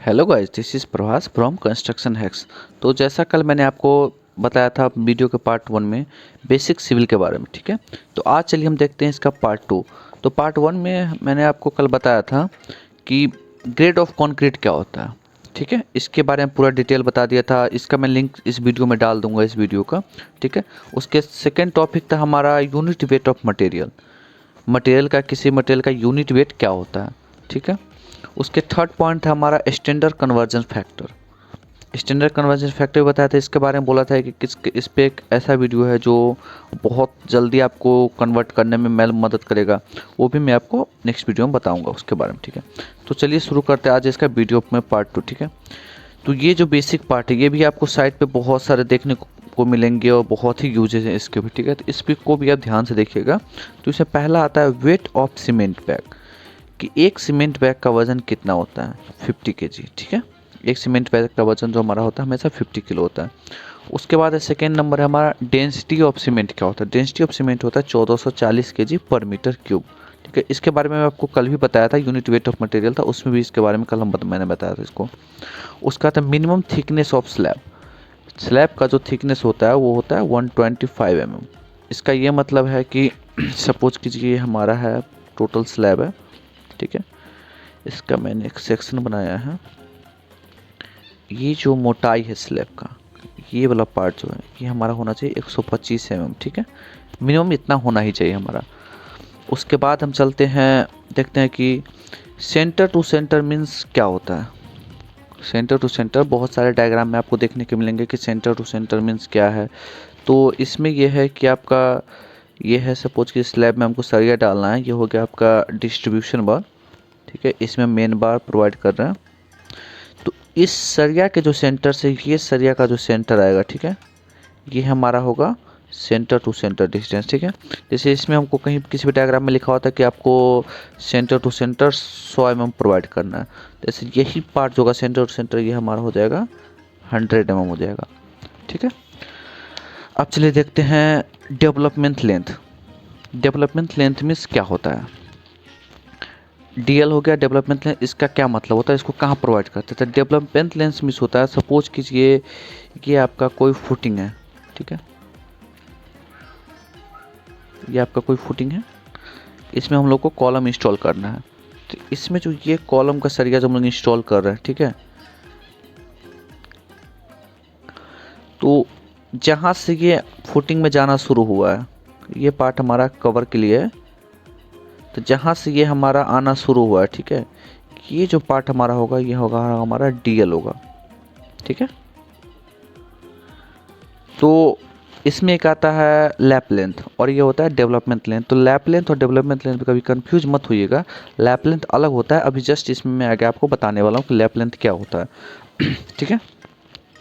Hello guys, this is Prabhas from construction hacks. तो जैसा कल मैंने आपको बताया था वीडियो के पार्ट 1 में बेसिक सिविल के बारे में, ठीक है। तो आज चलिए हम देखते हैं इसका पार्ट 2। तो पार्ट 1 में मैंने आपको कल बताया था कि ग्रेड ऑफ कंक्रीट क्या होता है, ठीक है। इसके बारे में पूरा डिटेल बता दिया था। इसका मैं लिंक इस वीडियो में डाल दूंगा, इस वीडियो का, ठीक है। उसके सेकेंड टॉपिक था हमारा unit weight of material. Material का, किसी मटेरियल का यूनिट वेट क्या होता है, ठीक है। उसके थर्ड पॉइंट था हमारा standard conversion factor. Standard conversion factor बताया था, इसके बारे में बोला था कि इस पे एक ऐसा वीडियो है जो बहुत जल्दी आपको कन्वर्ट करने में मदद करेगा। वो भी मैं आपको नेक्स्ट वीडियो में बताऊंगा उसके बारे में, ठीक है। तो चलिए शुरू करते हैं आज इसका वीडियो में पार्ट 2, ठीक है। तो ये जो बेसिक पार्ट है ये भी आपको साइट पे बहुत सारे देखने को मिलेंगे और बहुत ही यूजेस हैं इसके भी, ठीक है। तो इस पे को भी आप ध्यान से देखिएगा। तो इसमें पहला आता है वेट ऑफ सीमेंट बैग, कि एक सीमेंट बैग का वज़न कितना होता है, 50 kg, ठीक है। एक सीमेंट बैग का वज़न जो हमारा होता है हमेशा 50 किलो होता है। उसके बाद सेकेंड नंबर है हमारा डेंसिटी ऑफ सीमेंट क्या होता है। डेंसिटी ऑफ सीमेंट होता है 1440 kg पर मीटर क्यूब, ठीक है। इसके बारे में मैं आपको कल भी बताया था, यूनिट वेट ऑफ मटेरियल था उसमें भी इसके बारे में कल मैंने बताया था इसको। उसका था minimum thickness of slab. Slab का जो थिकनेस होता है वो होता है 125 mm। इसका ये मतलब है कि सपोज कीजिए हमारा है टोटल स्लैब है, ठीक है। इसका मैंने एक सेक्शन बनाया है। ये जो मोटाई है स्लैब का, ये वाला पार्ट जो है ये हमारा होना चाहिए 125 mm, ठीक है। मिनिमम इतना होना ही चाहिए हमारा। उसके बाद हम चलते हैं, देखते हैं कि सेंटर टू सेंटर मीन्स क्या होता है। सेंटर टू सेंटर बहुत सारे डायग्राम में आपको देखने को मिलेंगे कि सेंटर टू सेंटर मीन्स क्या है। तो इसमें यह है कि आपका ये है, सपोज कि स्लैब में हमको सरिया डालना है। ये हो गया आपका डिस्ट्रीब्यूशन बार, ठीक है। इसमें मेन बार प्रोवाइड कर रहे हैं। तो इस सरिया के जो सेंटर से ये सरिया का जो सेंटर आएगा, ठीक है, ये हमारा होगा सेंटर टू सेंटर डिस्टेंस, ठीक है। जैसे इसमें हमको कहीं किसी भी डायग्राम में लिखा होता है कि आपको centre to centre 100 mm provide करना है। जैसे यही पार्ट जो होगा सेंटर टू सेंटर ये हमारा हो जाएगा 100 mm हो जाएगा, ठीक है। अब चलिए देखते हैं development length. Development length means क्या होता है। डीएल हो गया डेवलपमेंट लेंथ। इसका क्या मतलब होता है, इसको कहाँ प्रोवाइड करते हैं। तो डेवलपमेंट लेंथ मीन्स होता है, सपोज कीजिए ये आपका कोई फुटिंग है, ठीक है। ये आपका कोई फुटिंग है, इसमें हम लोग को कॉलम इंस्टॉल करना है। तो इसमें जो ये कॉलम का सरिया जो हम लोग इंस्टॉल कर रहे हैं, ठीक है, तो जहाँ से ये फुटिंग में जाना शुरू हुआ है ये पार्ट हमारा कवर के लिए है। तो जहाँ से ये हमारा आना शुरू हुआ है, ठीक है, ये जो पार्ट हमारा होगा ये होगा हमारा डीएल होगा, ठीक है। तो इसमें एक आता है लैप लेंथ और ये होता है डेवलपमेंट लेंथ। तो लैप लेंथ और डेवलपमेंट लेंथ कभी कंफ्यूज मत होइएगा। लैप लेंथ अलग होता है, अभी जस्ट इसमें मैं आगे आपको बताने वाला हूँ कि लैप लेंथ क्या होता है ठीक है।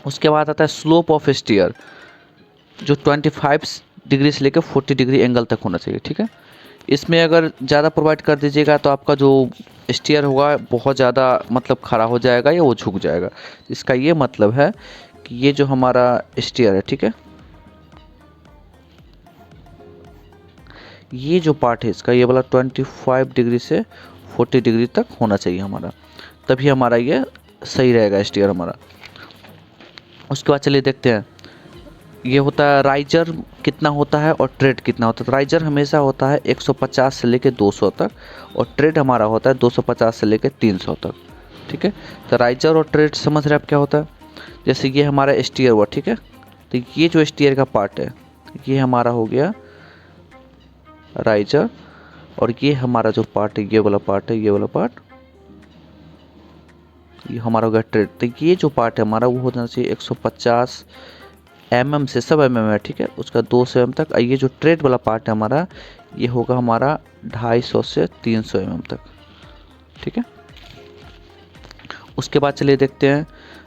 उसके बाद आता है स्लोप ऑफ स्टीयर, जो 25 डिग्री से लेकर 40 डिग्री एंगल तक होना चाहिए, ठीक है। इसमें अगर ज़्यादा प्रोवाइड कर दीजिएगा तो आपका जो स्टीयर होगा बहुत ज़्यादा मतलब खड़ा हो जाएगा या वो झुक जाएगा। इसका ये मतलब है कि ये जो हमारा स्टीयर है, ठीक है, ये जो पार्ट है इसका ये वाला 25 डिग्री से 40 डिग्री तक होना चाहिए हमारा, तभी हमारा ये सही रहेगा स्टीयर हमारा। उसके बाद चलिए देखते हैं ये होता है राइजर कितना होता है और ट्रेड कितना होता है। तो राइजर हमेशा होता है 150 से लेकर 200 तक और ट्रेड हमारा होता है 250 से लेकर 300 तक, ठीक है। तो राइजर और ट्रेड समझ रहे आप क्या होता है। जैसे ये हमारा स्टीयर हुआ, ठीक है, तो ये जो स्टीयर का पार्ट है ये हमारा हो गया राइजर और ये हमारा जो पार्ट है ये वाला पार्ट है, ये वाला पार्ट ये हमारा हो गया ट्रेड। तो ये जो पार्ट है हमारा वो होना चाहिए 150 mm से, सब mm है, ठीक है, उसका 200 mm तक। ये जो ट्रेड वाला पार्ट है हमारा ये होगा हमारा 250 से 300 mm तक, ठीक है। उसके बाद चलिए देखते हैं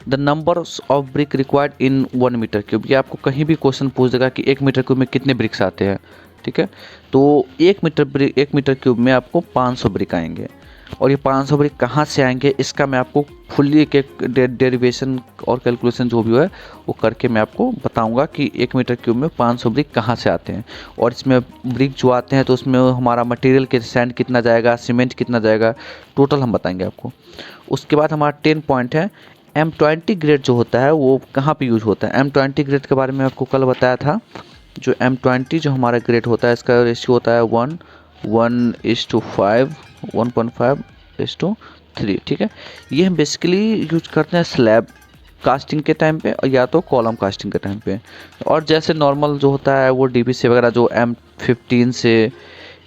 the number of brick required in 1 metre cube. ये आपको कहीं भी क्वेश्चन पूछ देगा कि 1 मीटर क्यूब में कितने ब्रिक्स आते हैं, ठीक है। तो 1 मीटर क्यूब में आपको 500 ब्रिक आएंगे। और ये 500 ब्रिक कहाँ से आएंगे इसका मैं आपको फुल्ली एक एक डेरिवेशन और कैलकुलेशन जो भी है वो करके मैं आपको बताऊंगा कि 1 मीटर क्यूब में 500 ब्रिक कहाँ से आते हैं, और इसमें ब्रिक जो आते हैं तो उसमें हमारा मटेरियल के सैंड कितना जाएगा, सीमेंट कितना जाएगा, टोटल हम बताएंगे आपको। उसके बाद हमारा 10 पॉइंट है M20 ग्रेड जो होता है वो कहाँ पे यूज होता है। M20 ग्रेड के बारे में आपको कल बताया था। जो M20 जो हमारा ग्रेड होता है इसका रेशियो होता है 1:5 1.5:3, ठीक है। ये हम बेसिकली यूज करते हैं स्लैब कास्टिंग के टाइम पे या तो कॉलम कास्टिंग के टाइम पे। और जैसे नॉर्मल जो होता है वो DBC वगैरह जो M15 से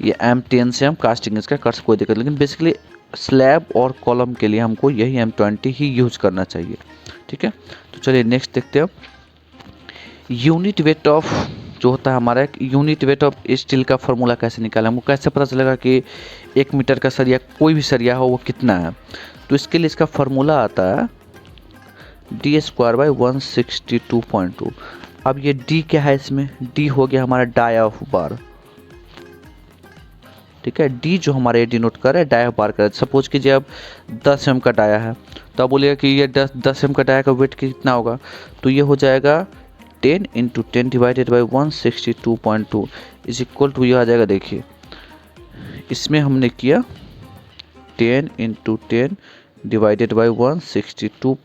या M10 से हम कास्टिंग इसका कर कोई दिक्कत, लेकिन बेसिकली स्लैब और कॉलम के लिए हमको यही M20 ही यूज करना चाहिए, ठीक है। तो चलिए नेक्स्ट देखते हैं अब। यूनिट वेट ऑफ जो होता है हमारा, एक यूनिट वेट ऑफ स्टील का फॉर्मूला कैसे निकालें, हमको कैसे पता चलेगा कि 1 मीटर का सरिया कोई भी सरिया हो वो कितना है। तो इसके लिए इसका फॉर्मूला आता है D²/162.2। अब ये D क्या है, इसमें D हो गया हमारा डाई ऑफ बार, ठीक है। D जो हमारे डिनोट कर रहा है डाई ऑफ बार कर। सपोज कीजिए अब 10 mm का डाया है तो आप बोलिएगा कि ये 10 mm का डाया का वेट कितना होगा, तो ये हो जाएगा 10 × 10 divided by 162.2 is equal to, ये आ जाएगा, देखिए इसमें हमने किया 10 × 10 divided by 162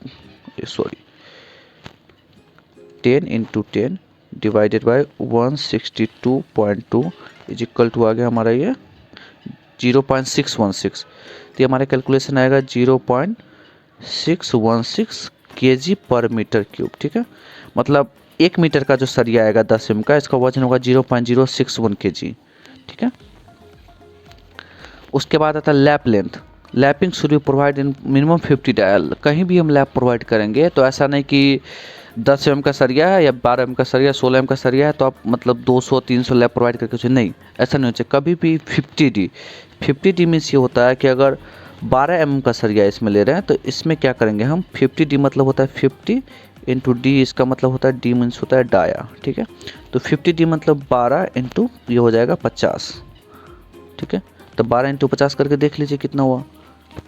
sorry 10 × 10 divided by 162.2 is equal to आ गया हमारा ये 0.616। तो ये हमारा कैलकुलेशन आएगा 0.616 kg पर मीटर क्यूब, ठीक है। मतलब 1 मीटर का जो सरिया आएगा 10 mm का, इसका वजन होगा 0.061 kg, ठीक है। उसके बाद आता है lap length. Lapping should be provide in minimum 50 dial. कहीं भी हम लैप प्रोवाइड करेंगे तो ऐसा नहीं कि 10 mm का सरिया है या 12 mm का सरिया, 16 mm का सरिया है तो आप मतलब 200-300 लैप प्रोवाइड करके उसे, नहीं, ऐसा नहीं होना चाहिए कभी भी। 50D मीन्स ये होता है कि अगर 12 mm का सरिया इसमें ले रहे हैं तो इसमें क्या करेंगे हम, 50D मतलब होता है 50 × D, इसका मतलब होता है D मीन्स होता है डाया, ठीक है। तो 50D मतलब 12 × ये हो जाएगा 50, ठीक है। तो 12 × 50 करके देख लीजिए कितना हुआ,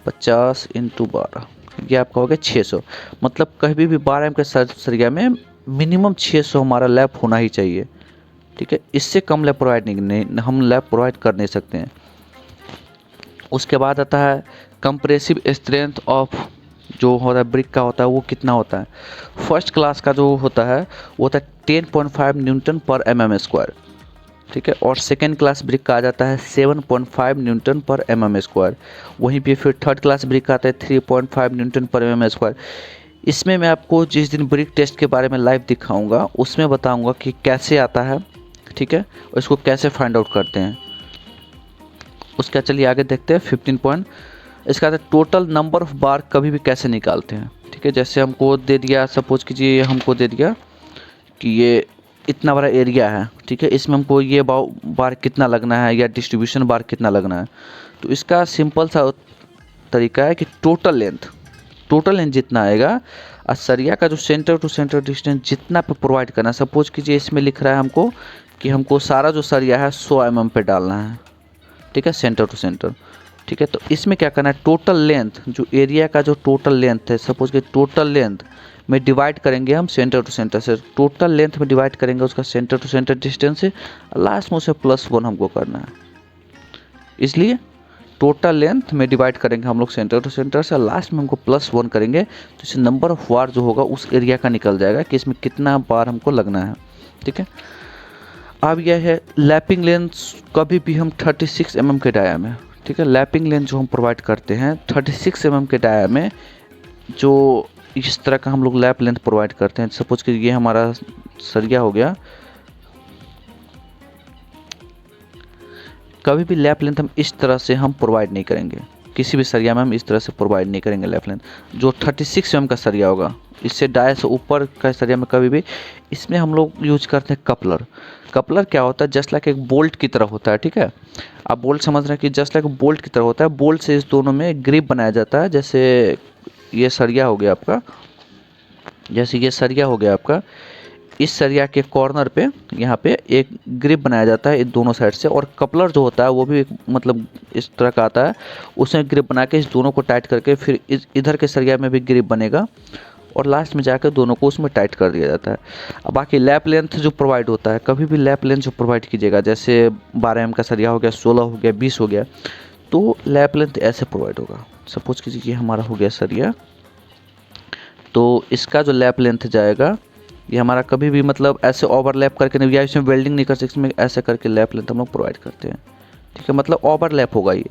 50 × 12, ये आपका हो गया 600। मतलब कभी भी 12 mm के सरिया में मिनिमम 600 हमारा लैप होना ही चाहिए, ठीक है। इससे कम लैप प्रोवाइड नहीं हम लैप प्रोवाइड कर नहीं सकते हैं। उसके बाद आता है कंप्रेसिव स्ट्रेंथ ऑफ जो होता है ब्रिक का होता है वो कितना होता है। फर्स्ट क्लास का जो होता है वो होता है 10.5 Nm/mm², ठीक है। और सेकेंड क्लास ब्रिक का आ जाता है 7.5 Nm/mm²। वहीं पे फिर थर्ड क्लास ब्रिक का आता है 3.5 Nm/mm²। इसमें मैं आपको जिस दिन ब्रिक टेस्ट के बारे में लाइव दिखाऊंगा उसमें बताऊंगा कि कैसे आता है, ठीक है, और इसको कैसे फाइंड आउट करते हैं। उसका चलिए आगे देखते हैं 15 पॉइंट। इसका आता है टोटल नंबर ऑफ बार कभी भी कैसे निकालते हैं, ठीक है। जैसे हमको दे दिया, सपोज कीजिए हमको दे दिया कि ये इतना बड़ा एरिया है, ठीक है, इसमें हमको ये बार कितना लगना है या डिस्ट्रीब्यूशन बार कितना लगना है। तो इसका सिंपल सा तरीका है कि टोटल लेंथ जितना आएगा और सरिया का जो सेंटर टू सेंटर डिस्टेंस जितना पे प्रोवाइड करना है। सपोज कीजिए इसमें लिख रहा है हमको कि हमको सारा जो सरिया है 100 mm पे डालना है, ठीक है, सेंटर टू सेंटर, ठीक है। तो इसमें क्या करना है, टोटल लेंथ जो एरिया का जो टोटल लेंथ है, सपोज कि टोटल लेंथ में डिवाइड करेंगे हम सेंटर टू सेंटर से, टोटल लेंथ में डिवाइड करेंगे उसका सेंटर टू सेंटर डिस्टेंस से, लास्ट में उसे +1 हमको करना है। इसलिए टोटल लेंथ में डिवाइड करेंगे हम लोग सेंटर टू सेंटर से, लास्ट में हमको +1 करेंगे तो इससे नंबर ऑफ बार जो होगा उस एरिया का निकल जाएगा कि इसमें कितना बार हमको लगना है, ठीक है। अब यह है लैपिंग लेंथ, कभी भी हम 36 mm के डाया में, ठीक है, लैपिंग लेंथ जो हम प्रोवाइड करते हैं 36 mm के डाया में, जो इस तरह का हम लोग लैप लेंथ प्रोवाइड करते हैं। सपोज कि ये हमारा सरिया हो गया, कभी भी लैप लेंथ हम इस तरह से हम प्रोवाइड नहीं करेंगे, किसी भी सरिया में हम इस तरह से प्रोवाइड नहीं करेंगे लैप लेंथ। जो 36 mm का सरिया होगा, इससे डाया से ऊपर का सरिया में कभी भी, इसमें हम लोग यूज करते हैं कपलर। कपलर क्या होता है, जस्ट लाइक एक बोल्ट की तरह होता है, ठीक है। आप बोल्ट समझ रहे हैं कि जस्ट लाइक बोल्ट की तरह होता है, बोल्ट से इस दोनों में ग्रिप बनाया जाता है। जैसे ये सरिया हो गया आपका, इस सरिया के कॉर्नर पे यहाँ पे एक ग्रिप बनाया जाता है दोनों साइड से, और कपलर जो होता है वो भी एक मतलब इस तरह का आता है, उसमें ग्रिप बना के इस दोनों को टाइट करके फिर इधर के सरिया में भी ग्रिप बनेगा और लास्ट में जाकर दोनों को उसमें टाइट कर दिया जाता है। अब बाकी लैप लेंथ जो प्रोवाइड होता है, कभी भी लैप लेंथ जो प्रोवाइड कीजिएगा, जैसे 12 एम का सरिया हो गया, 16 हो गया, 20 हो गया, तो लैप लेंथ ऐसे प्रोवाइड होगा। सपोज कीजिए कि हमारा हो गया सरिया, तो इसका जो लैप लेंथ जाएगा ये हमारा कभी भी मतलब ऐसे ओवरलैप करके नहीं, या इसमें वेल्डिंग नहीं कर सकते, इसमें ऐसे करके लैप लेंथ हम लोग प्रोवाइड करते हैं, ठीक है, मतलब ओवरलैप होगा ये।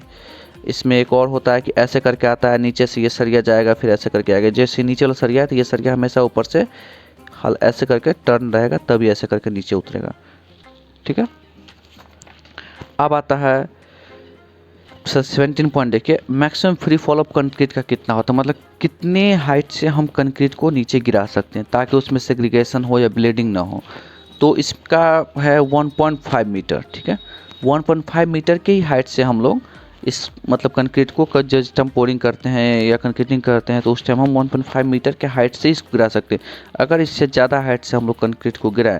इसमें एक और होता है कि ऐसे करके आता है, नीचे से ये सरिया जाएगा फिर ऐसे करके आएगा, जैसे नीचे वाला सरिया है तो ये सरिया हमेशा ऊपर से हल ऐसे करके टर्न रहेगा, तभी ऐसे करके नीचे उतरेगा, ठीक है। अब आता है 17 पॉइंट, देखिए maximum free fall of concrete का कितना होता है, मतलब कितने हाइट से हम कंक्रीट को नीचे गिरा सकते हैं ताकि उसमें सेग्रीगेशन हो या ब्लीडिंग ना हो। तो इसका है 1.5 मीटर, ठीक है। 1.5 मीटर के ही हाइट से हम लोग इस मतलब कंक्रीट को जब हम पोरिंग करते हैं या कंक्रीटिंग करते हैं तो उस टाइम हम 1.5 मीटर के हाइट से इसको गिरा सकते हैं। अगर इससे ज़्यादा हाइट से हम लोग कंक्रीट को गिराएं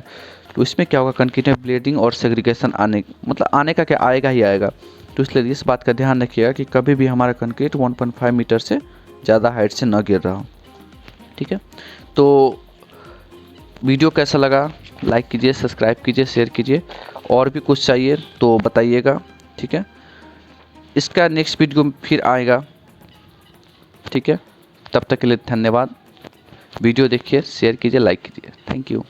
तो इसमें क्या होगा, कंक्रीट में ब्लीडिंग और सेग्रीगेशन आने का क्या आएगा ही आएगा। तो इसलिए इस बात का ध्यान रखिएगा कि कभी भी हमारा कंक्रीट 1.5 मीटर से ज़्यादा हाइट से न गिर रहा हो, ठीक है। तो वीडियो कैसा लगा लाइक कीजिए, सब्सक्राइब कीजिए, शेयर कीजिए, और भी कुछ चाहिए तो बताइएगा, ठीक है। इसका नेक्स्ट वीडियो फिर आएगा, ठीक है। तब तक के लिए धन्यवाद। वीडियो देखिए, शेयर कीजिए, लाइक कीजिए। Thank you.